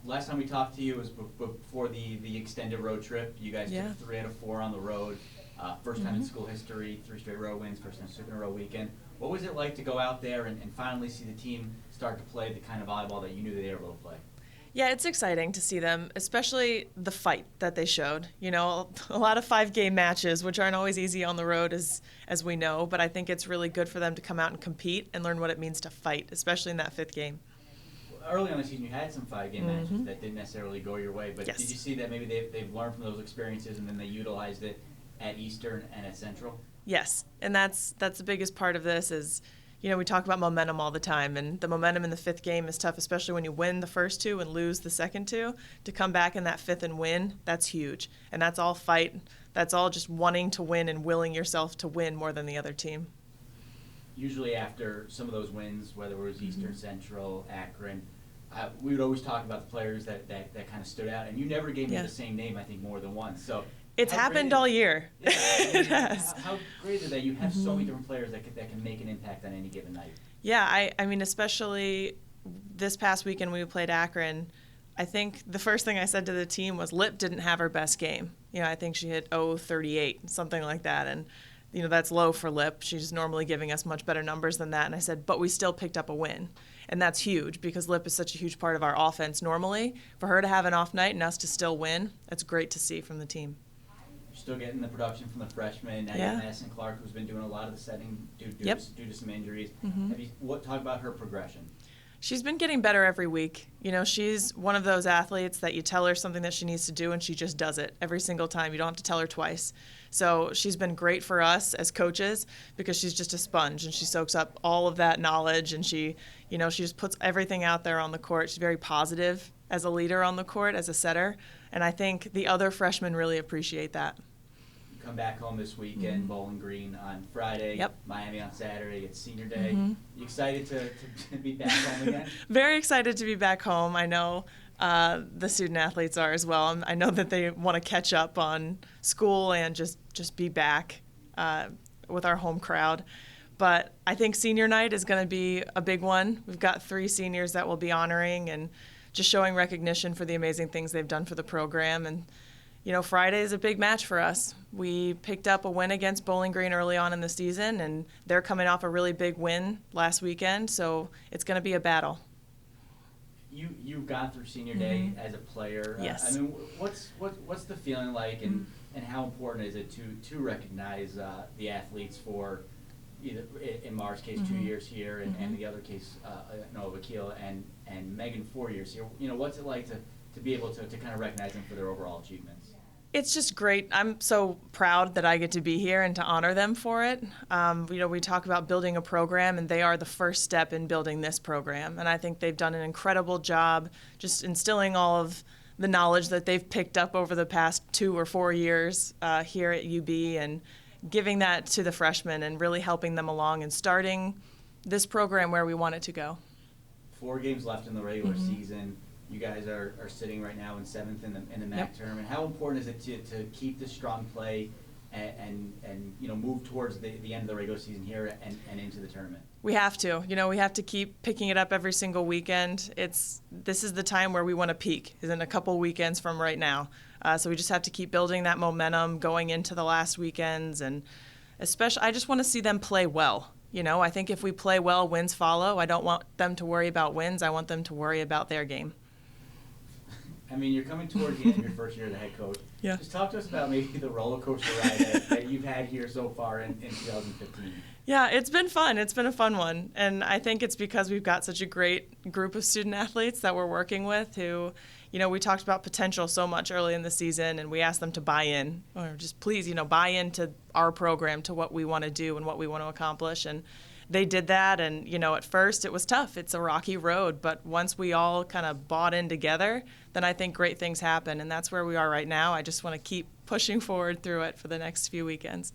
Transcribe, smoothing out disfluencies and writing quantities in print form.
Last time we talked to you was before the extended road trip. You guys took 3 out of 4 on the road. First time in school history, 3 straight road wins, first time super in a row weekend. What was it like to go out there and finally see the team start to play the kind of volleyball that you knew they were able to play? Yeah, it's exciting to see them, especially the fight that they showed. A lot of 5-game matches, which aren't always easy on the road, as we know, but I think it's really good for them to come out and compete and learn what it means to fight, especially in that 5th game. Early on the season, you had some 5-game matches that didn't necessarily go your way, but did you see that maybe they've learned from those experiences and then they utilized it at Eastern and at Central? Yes, and that's the biggest part of this is, we talk about momentum all the time, and the momentum in the 5th game is tough, especially when you win the first 2 and lose the second 2. To come back in that 5th and win, that's huge. And that's all fight. That's all just wanting to win and willing yourself to win more than the other team. Usually after some of those wins, whether it was Eastern, Central, Akron, we would always talk about the players that kind of stood out. And you never gave me the same name, I think, more than once. So it's happened all year. Yeah, It has. How great is it that you have so many different players that can make an impact on any given night? Yeah, I mean, especially this past weekend when we played Akron, I think the first thing I said to the team was Lip didn't have her best game. I think she hit 0.38, something like that. And, that's low for Lip. She's normally giving us much better numbers than that. And I said, but we still picked up a win. And that's huge because Lip is such a huge part of our offense normally. For her to have an off night and us to still win, that's great to see from the team. You're still getting the production from the freshmen. Now you have Madison Clark, who's been doing a lot of the setting due to some injuries. Talk about her progression? She's been getting better every week. She's one of those athletes that you tell her something that she needs to do and she just does it every single time. You don't have to tell her twice. So she's been great for us as coaches because she's just a sponge and she soaks up all of that knowledge and she just puts everything out there on the court. She's very positive as a leader on the court, as a setter, and I think the other freshmen really appreciate that. Come back home this weekend, Bowling Green on Friday, Miami on Saturday. It's senior day. You excited to be back home again? Very excited to be back home. I know the student athletes are as well. I know that they want to catch up on school and just be back with our home crowd. But I think senior night is going to be a big one. We've got 3 seniors that we'll be honoring and just showing recognition for the amazing things they've done for the program. And Friday is a big match for us. We picked up a win against Bowling Green early on in the season, and they're coming off a really big win last weekend, so it's going to be a battle. You've gone through senior day as a player. Yes. What's the feeling like, and how important is it to recognize the athletes for either, in Mara's case, 2 years here, and the other case, Vakil and Megan 4 years here. What's it like to be able to kind of recognize them for their overall achievements? It's just great. I'm so proud that I get to be here and to honor them for it. We talk about building a program, and they are the first step in building this program. And I think they've done an incredible job just instilling all of the knowledge that they've picked up over the past 2 or 4 years here at UB and giving that to the freshmen and really helping them along and starting this program where we want it to go. 4 games left in the regular season. You guys are sitting right now in 7th in the MAC tournament. How important is it to keep this strong play and move towards the end of the regular season here and into the tournament? We have to. We have to keep picking it up every single weekend. This is the time where we want to peak, is in a couple weekends from right now. So we just have to keep building that momentum going into the last weekends, and especially I just want to see them play well. I think if we play well, wins follow. I don't want them to worry about wins. I want them to worry about their game. You're coming toward the end of your first year as a head coach. Yeah. Just talk to us about maybe the roller coaster ride that you've had here so far in 2015. Yeah, it's been fun. It's been a fun one. And I think it's because we've got such a great group of student athletes that we're working with who, we talked about potential so much early in the season, and we asked them to buy in, or just please, buy into our program, to what we want to do and what we want to accomplish. And they did that, and at first it was tough. It's a rocky road, but once we all kind of bought in together, then I think great things happen, and that's where we are right now. I just want to keep pushing forward through it for the next few weekends.